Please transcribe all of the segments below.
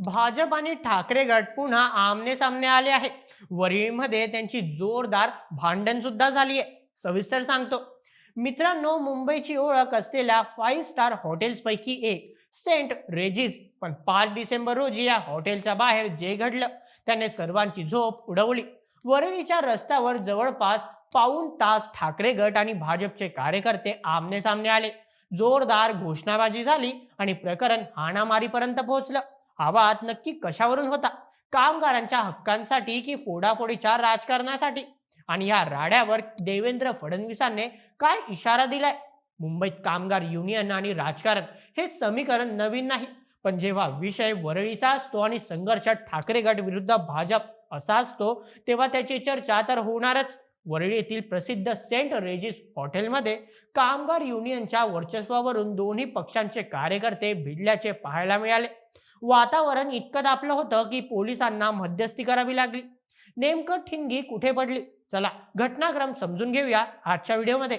भाजप आणि ठाकरे गट पुन्हा आमने सामने आले आहेत. वरळीमध्ये त्यांची जोरदार भांडण सुद्धा झाली आहे. सविस्तर सांगतो मित्रांनो. मुंबईची ओळख असलेल्या 5 स्टार हॉटेल्स पैकी एक सेंट रेजिस, पण 5 डिसेंबर रोजी या हॉटेलच्या बाहेर जे घडलं त्याने सर्वांची झोप उडवली. वरळीच्या रस्त्यावर जवळपास पाऊण तास ठाकरे गट आणि भाजपचे कार्यकर्ते आमने सामने आले. जोरदार घोषणाबाजी झाली आणि प्रकरण हाणामारीपर्यंत पोहोचलं. हा वाद नक्की कशावरून होता? कामगारांच्या हक्कांसाठी की फोडाफोडीच्या राजकारणासाठी? आणि या राड्यावर देवेंद्र फडणवीसांनी काय इशारा दिलाय? मुंबईत कामगार युनियन आणि राजकारण हे समीकरण नवीन नाही, पण जेव्हा विषय वरळीचा असतो आणि संघर्ष ठाकरे गट विरुद्ध भाजप असा असतो, तेव्हा त्याची चर्चा तर होणारच. वरळी येथील प्रसिद्ध सेंट रेजिस हॉटेलमध्ये कामगार युनियनच्या वर्चस्वावरून दोन्ही पक्षांचे कार्यकर्ते भिडल्याचे पाहायला मिळाले. वातावरण इतकं तापलं होतं की पोलिसांना मध्यस्थी करावी लागली. नेमकं ठिणगी कुठे पडली? चला घटनाक्रम समजून घेऊया आजच्या व्हिडिओमध्ये.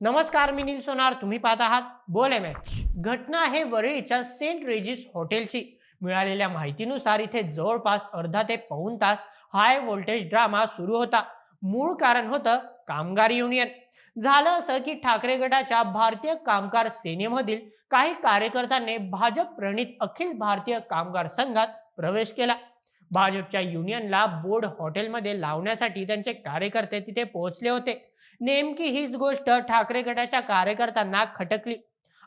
नमस्कार, मी नील सोनार, तुम्ही पाहत आहात बोल मॅच. घटना आहे वरळीच्या सेंट रेजिस हॉटेलची. मिळालेल्या माहितीनुसार इथे जवळपास अर्धा ते पाऊण तास हाय व्होल्टेज ड्रामा सुरू होता. मूळ कारण होतं कामगार युनियन. झालं असं की ठाकरे गटाच्या भारतीय कामगार सेनेमधील काही कार्यकर्त्यांनी भाजप प्रणित अखिल भारतीय कामगार संघात प्रवेश केला. भाजपच्या युनियनला बोर्ड हॉटेलमध्ये लावण्यासाठी त्यांचे कार्यकर्ते तिथे पोहोचले होते. नेमकी हीच गोष्ट ठाकरे गटाच्या कार्यकर्त्यांना खटकली.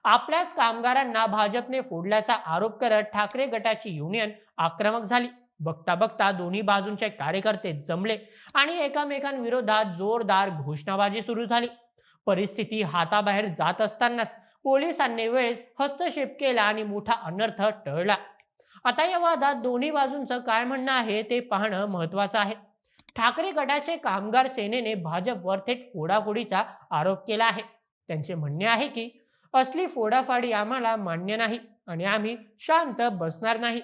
आपल्याच कामगारांना भाजपने फोडल्याचा आरोप करत ठाकरे गटाची युनियन आक्रमक झाली. बघता बघता दोन्ही बाजूंचे कार्यकर्ते जमले आणि एकमेकांविरोधात जोरदार घोषणाबाजी सुरू झाली. परिस्थिती हाताबाहेर जात असतानाच पोलिसांनी वेळेस हस्तक्षेप केला आणि मोठा अनर्थ टळला. आता या वादात दोन्ही बाजूंचं काय म्हणणं आहे ते पाहणं महत्वाचं आहे. ठाकरे गटाचे कामगार सेनेने भाजपवर थेट फोडाफोडीचा आरोप केला आहे. त्यांचे म्हणणे आहे की असली फोडाफोडी आम्हाला मान्य नाही आणि आम्ही शांत बसणार नाही.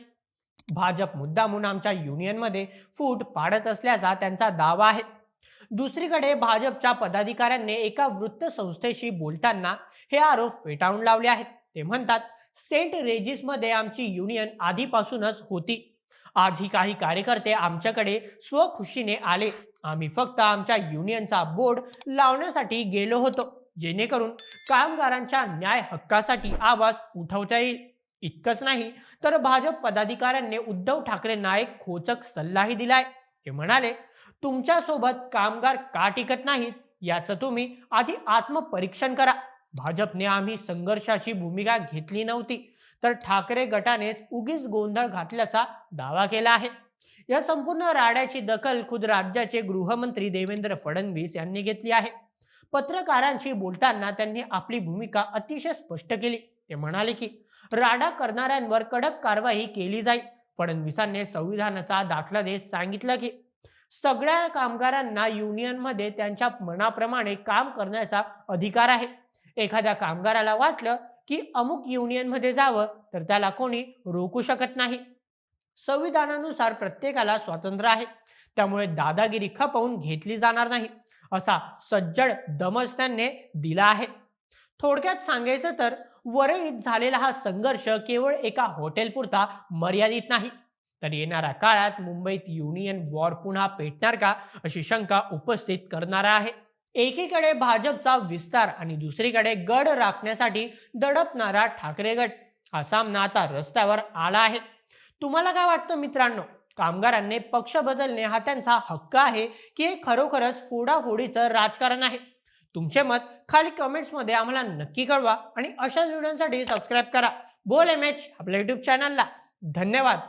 भाजप मुद्दामून आमच्या युनियनमध्ये फूट पाडत असल्याचा त्यांचा दावा आहे. दुसरीकडे भाजपच्या पदाधिकाऱ्यांनी एका वृत्तसंस्थेशी बोलताना हे आरोप फेटाळून लावले आहेत. ते म्हणतात, सेंट रेजिसमध्ये आमची युनियन आधीपासूनच होती. आजही काही कार्यकर्ते आमच्याकडे स्वखुशीने आले. आम्ही फक्त आमच्या युनियनचा बोर्ड लावण्यासाठी गेलो होतो, जेणेकरून कामगारांच्या न्याय हक्कासाठी आवाज उठवता येईल. इतकंच नाही तर भाजप पदाधिकाऱ्यांनी उद्धव ठाकरेंना एक खोचक सल्लाही दिलाय. ते म्हणाले, तुमच्यासोबत कामगार का टिकत नाहीत याचं तुम्ही आधी आत्मपरीक्षण करा. भाजपने आम्ही संघर्षाची भूमिका घेतली नव्हती, तर ठाकरे गटानेच उगीच गोंधळ घातल्याचा दावा केला आहे. या संपूर्ण राड्याची दखल खुद राज्याचे गृहमंत्री देवेंद्र फडणवीस यांनी घेतली आहे. पत्रकारांशी बोलताना त्यांनी आपली भूमिका अतिशय स्पष्ट केली. ते म्हणाले की राडा करणाऱ्यांवर कडक कारवाई केली जाईल. फडणवीसांनी संविधानाचा दाखला देत सांगितलं की सगळ्या कामगारांना युनियनमध्ये त्यांच्या मनाप्रमाणे काम करण्याचा अधिकार आहे. एखाद्या कामगाराला वाटलं की अमुक युनियनमध्ये जावं तर त्याला कोणी रोखू शकत नाही. संविधानानुसार प्रत्येकाला स्वातंत्र्य आहे, त्यामुळे दादागिरी खपवून घेतली जाणार नाही, असा सज्जड दमच त्यांनी दिला आहे. थोडक्यात सांगायचं तर वरळीत झालेला हा संघर्ष केवळ एका हॉटेलपुरता मर्यादित नाही, तर येणाऱ्या काळात मुंबईत युनियन वॉर पुन्हा पेटणार का अशी शंका उपस्थित करणारा आहे. एकीकडे भाजपचा विस्तार आणि दुसरीकडे गड राखण्यासाठी दडपणारा ठाकरे गट. हा सामना आता रस्त्यावर आला आहे. तुम्हाला काय वाटतं मित्रांनो? कामगारांनी पक्ष बदलणे हा त्यांचा हक्क आहे की हे खरोखरच फोडाफोडीचं राजकारण आहे? तुमचे मत खाली कमेंट्समध्ये आम्हाला नक्की कळवा आणि अशाच व्हिडिओसाठी सबस्क्राईब करा बोल एम एच आपल्या युट्यूब चॅनलला. धन्यवाद.